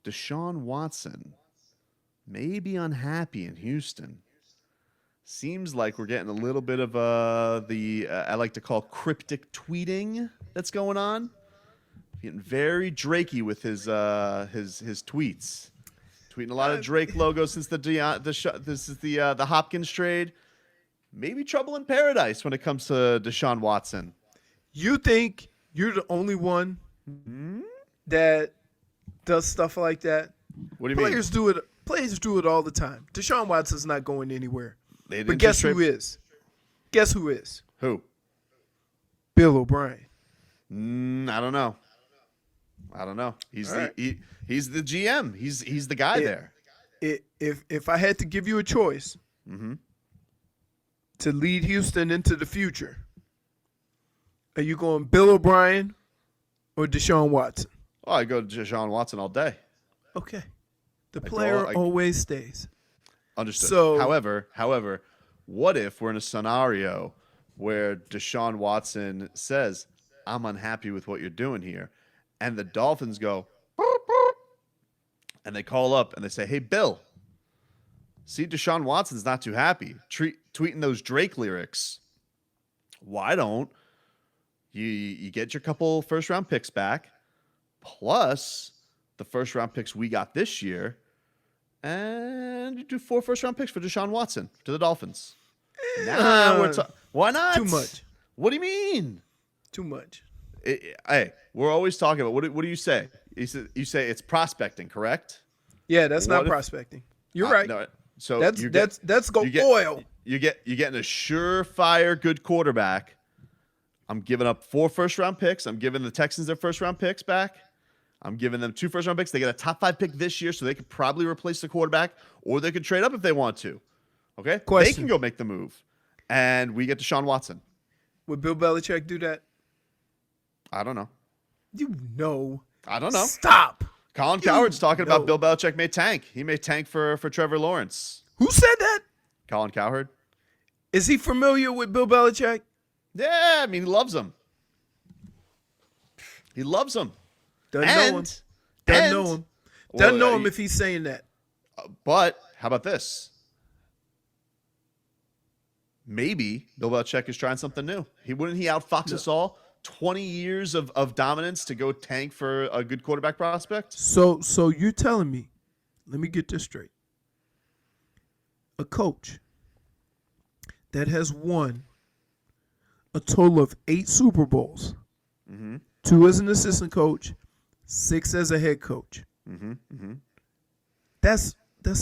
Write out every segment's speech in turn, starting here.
DeShaun Watson may be unhappy in Houston. Seems like we're getting a little bit of I like to call cryptic tweeting that's going on. Getting very Drakey with his tweets. Tweeting a lot of Drake logos since this is the Hopkins trade. Maybe trouble in paradise when it comes to DeShaun Watson. You think you're the only one that does stuff like that? What do you Players do it. Players do it all the time. DeShaun Watson's not going anywhere. But guess who is? Guess who is? Who? Bill O'Brien. I don't know. He's he's the GM. He's the guy there. If I had to give you a choice to lead Houston into the future, are you going Bill O'Brien or DeShaun Watson? Oh, I go DeShaun Watson all day. Okay. The player always stays. Understood. So, however, what if we're in a scenario where DeShaun Watson says, "I'm unhappy with what you're doing here," and the Dolphins go, "Boop, boop," and they call up and they say, "Hey, Bill, see, DeShaun Watson's not too happy tweeting those Drake lyrics. Why don't you get your couple first-round picks back, plus the first-round picks we got this year, and you do 4 first-round picks for DeShaun Watson to the Dolphins?" Nah, why not? Too much. What do you mean? Too much. Hey, we're always talking about what do you say? You say it's prospecting, correct? Yeah, that's not prospecting. You're right. No, so that's oil. You're getting a surefire good quarterback. I'm giving up 4 first-round picks. I'm giving the Texans their first-round picks back. I'm giving them 2 first-round picks. They get a top 5 pick this year, so they could probably replace the quarterback, or they could trade up if they want to. Okay? They can go make the move. And we get DeShaun Watson. Would Bill Belichick do that? I don't know. You know. I don't know. Stop. Colin Cowherd's talking about Bill Belichick may tank. He may tank for Trevor Lawrence. Who said that? Colin Cowherd. Is he familiar with Bill Belichick? Yeah, I mean, he loves him. He loves him. Doesn't know him. Doesn't know him if he's saying that. But how about this? Maybe Bill Belichick is trying something new. Wouldn't he outfox us all? 20 years of dominance to go tank for a good quarterback prospect? So you're telling me, let me get this straight. A coach that has won a total of 8 Super Bowls, 2 as an assistant coach, 6 as a head coach. That's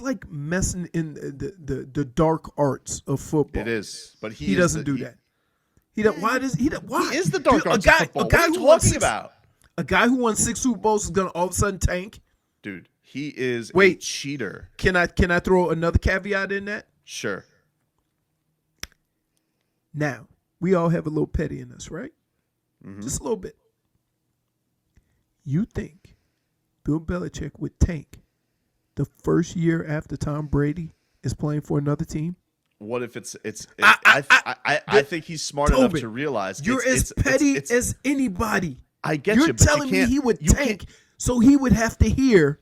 like messing in the dark arts of football. It is, but he doesn't do that. Why? He is the dark arts of football. What are you talking about? A guy who won 6 Super Bowls is gonna all of a sudden tank? Dude, he is a cheater. Can I throw another caveat in that? Sure. Now, we all have a little petty in us, right? Just a little bit. You think Bill Belichick would tank the first year after Tom Brady is playing for another team? What if I think he's smart enough to realize you're as petty as anybody. I get you're you, but telling me he would tank, so he would have to hear,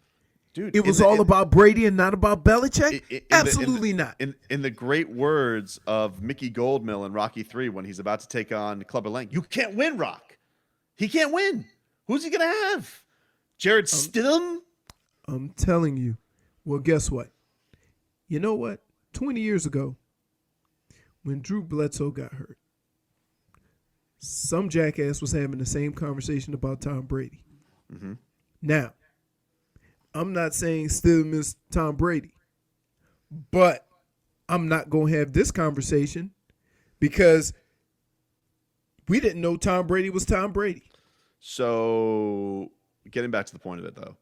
dude, it was all about Brady and not about Belichick? Absolutely not. In the great words of Mickey Goldmill in Rocky 3 when he's about to take on Clubber Lang, you can't win, Rock. He can't win. Who's he going to have? Jared Stidham? I'm telling you. Well, guess what? You know what? 20 years ago, when Drew Bledsoe got hurt, some jackass was having the same conversation about Tom Brady. Now, I'm not saying Stidham is Tom Brady, but I'm not going to have this conversation because we didn't know Tom Brady was Tom Brady. So, getting back to the point of it, though,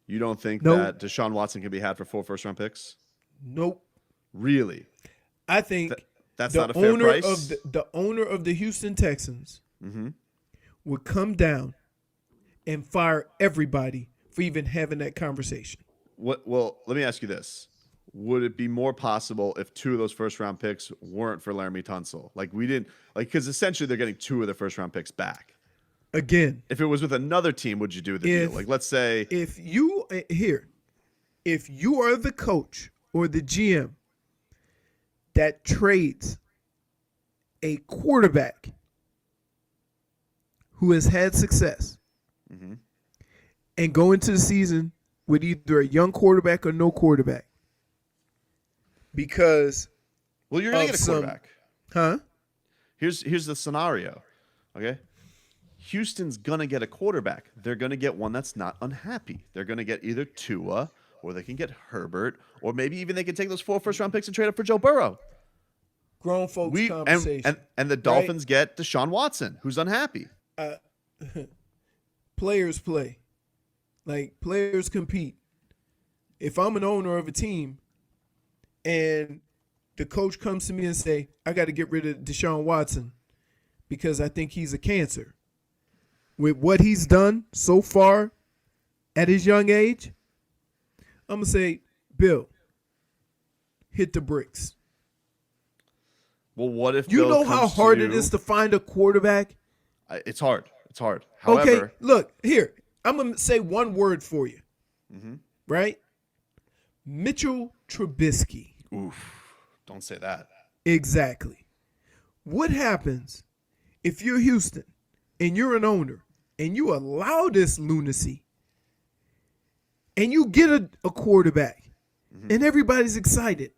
you don't think that DeShaun Watson can be had for 4 first-round picks? Nope. Really? I think that's not a fair price? The owner of the Houston Texans would come down and fire everybody for even having that conversation. Well, let me ask you this. Would it be more possible if 2 of those first-round picks weren't for Laramie Tunsil? Because essentially they're getting 2 of their first-round picks back. Again. If it was with another team, would you do the deal? Let's say. If you here, if you are the coach or the GM that trades a quarterback who has had success and go into the season with either a young quarterback or no quarterback, because well, you're gonna get a quarterback. Huh? Here's the scenario. Okay. Houston's gonna get a quarterback. They're gonna get one that's not unhappy. They're gonna get either Tua, or they can get Herbert, or maybe even they can take those 4 first-round picks and trade up for Joe Burrow. Grown folks conversation. And the Dolphins get DeShaun Watson, who's unhappy. Players play. Like, players compete. If I'm an owner of a team and the coach comes to me and say, I got to get rid of DeShaun Watson because I think he's a cancer. With what he's done so far at his young age, I'm going to say, Bill, hit the bricks. Well, what if you Bill know how hard it is to find a quarterback? It's hard. It's hard. However, okay, look, here. I'm going to say one word for you. Right? Mitchell Trubisky. Oof. Don't say that. Exactly. What happens if you're Houston and you're an owner and you allow this lunacy and you get a quarterback and everybody's excited?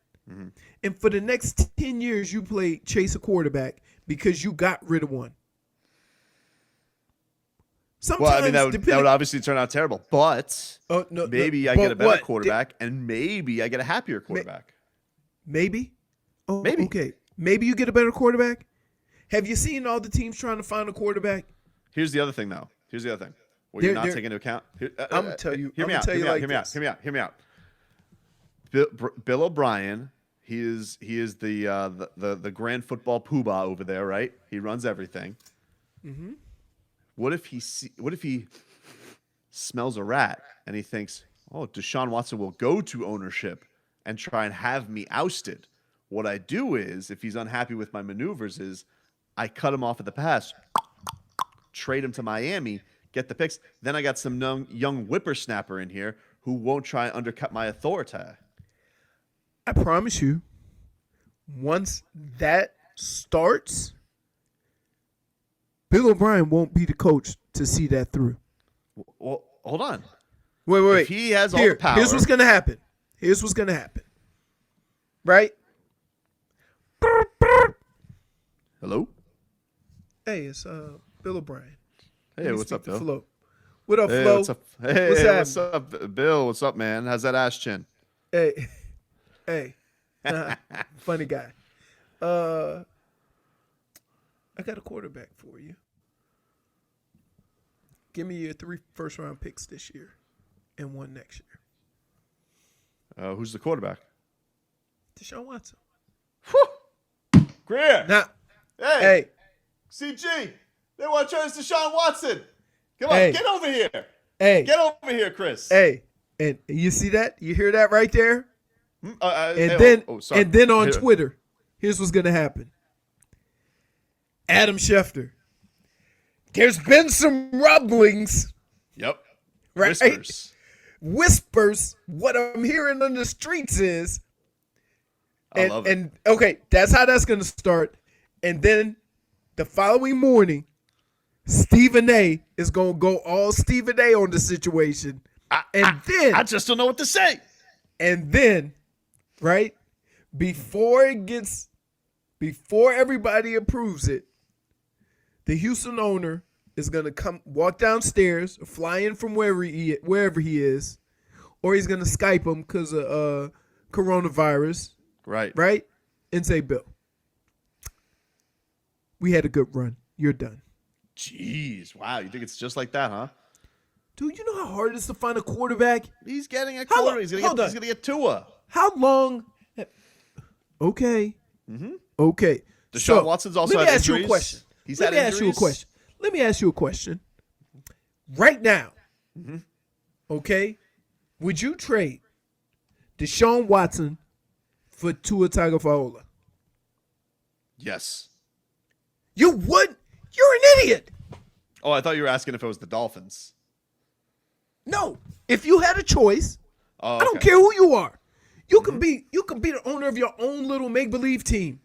And for the next 10 years, you chase a quarterback because you got rid of one. Sometimes, well, I mean, that would obviously turn out terrible. But maybe I get a better quarterback, and maybe I get a happier quarterback. Maybe? Oh, maybe. Okay. Maybe you get a better quarterback? Have you seen all the teams trying to find a quarterback? Here's the other thing, though. What you're not taking into account. I'm going to tell you. Hear me out. Bill O'Brien, he is the grand football poobah over there, right? He runs everything. What if he smells a rat and he thinks, oh, DeShaun Watson will go to ownership and try and have me ousted? What I do is, if he's unhappy with my maneuvers, is I cut him off at the pass, trade him to Miami, get the picks. Then I got some young whippersnapper in here who won't try and undercut my authority. I promise you, once that starts, Bill O'Brien won't be the coach to see that through. Well, hold on. Wait. If he has all the power. Here's what's going to happen. Right? Hello? Hey, it's Bill O'Brien. Hey, what's up, Bill? Flo. What up, Hey, Flo? what's up? Hey, what's up, Bill? What's up, man? How's that ass chin? Hey. Funny guy. I got a quarterback for you. Give me your 3 first-round picks this year and 1 next year. Who's the quarterback? DeShaun Watson. Whew! Greer! Now, hey! CG! They want to turn us to Deshaun Watson! Come on, get over here! Hey! Get over here, Chris! Hey! And you see that? You hear that right there? Sorry. And then on Twitter, here's what's going to happen. Adam Schefter. There's been some rumblings. Yep. Right? Whispers. What I'm hearing on the streets is. I love it. And okay, that's how that's going to start. And then the following morning, Stephen A is going to go all Stephen A on the situation. I just don't know what to say. And then, right, before everybody approves it, the Houston owner is going to walk downstairs, fly in from wherever he is, or he's going to Skype him because of coronavirus. Right? And say, Bill, we had a good run. You're done. Jeez. Wow. You think it's just like that, huh? Dude, you know how hard it is to find a quarterback? He's getting a quarterback. He's going to get Tua. How long? Okay. Mm-hmm. Okay. DeShaun Watson's also had injuries. Let me ask you a question. Let me ask you a question. Right now, okay, would you trade DeShaun Watson for Tua Tagovailoa? Yes. You would? You're an idiot. Oh, I thought you were asking if it was the Dolphins. No. If you had a choice, Oh, I don't okay. care who you are. You can be the owner of your own little make-believe team.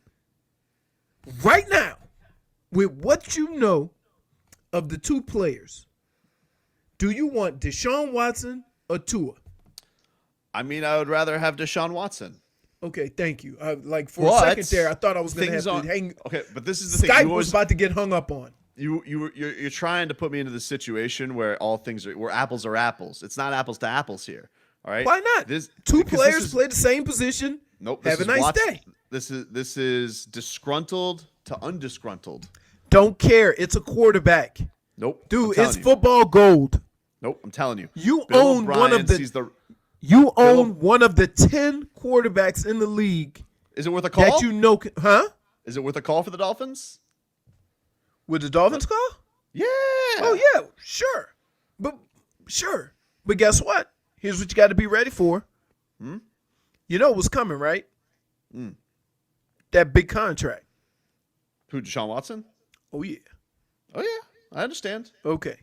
Right now, with what you know of the two players, do you want DeShaun Watson or Tua? I mean, I would rather have DeShaun Watson. Okay, thank you. For a second there, I thought I was going to have to hang. Okay, but this is the thing. Skype was about to get hung up on. You're trying to put me into the situation where where apples are apples. It's not apples to apples here. All right. Why not? Two players play the same position. Nope. Have a nice day. This is disgruntled to undisgruntled. Don't care. It's a quarterback. Nope. Dude, it's football gold. Nope. I'm telling you. You Bill own O'Brien one of the. sees You own one of the 10 quarterbacks in the league. Is it worth a call? That you know, huh? Is it worth a call for the Dolphins? Would the Dolphins call? Yeah. Oh yeah, sure. But guess what? Here's what you got to be ready for. You know what's coming, right? That big contract. Who, Deshaun Watson? Oh yeah. Oh yeah, I understand. Okay.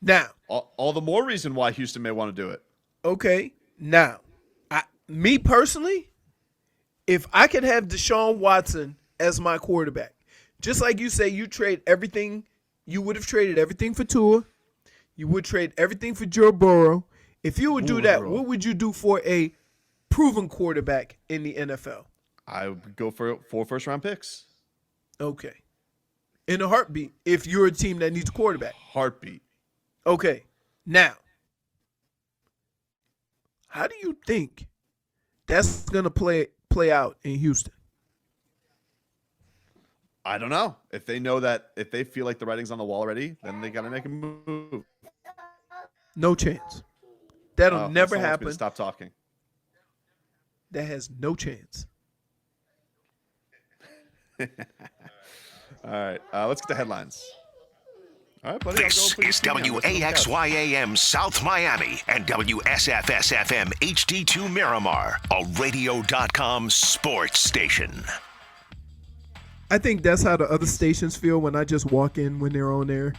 Now, all the more reason why Houston may want to do it. Okay. Now, me personally, if I could have Deshaun Watson as my quarterback, just like you say, you trade everything. You would have traded everything for Tua. You would trade everything for Joe Burrow. If you would do that, bro. what would you do for a proven quarterback in the NFL? I would go for 4 first-round picks. Okay. In a heartbeat, if you're a team that needs a quarterback. Heartbeat. Okay. Now, how do you think that's going to play out in Houston? I don't know. If they feel like the writing's on the wall already, then they got to make a move. No chance. That'll never happen. Stop talking. That has no chance. All right. Let's get the headlines. All right, buddy. This is WAXYAM South Miami and WSFS-FM HD2 Miramar, a radio.com sports station. I think that's how the other stations feel when I just walk in when they're on there.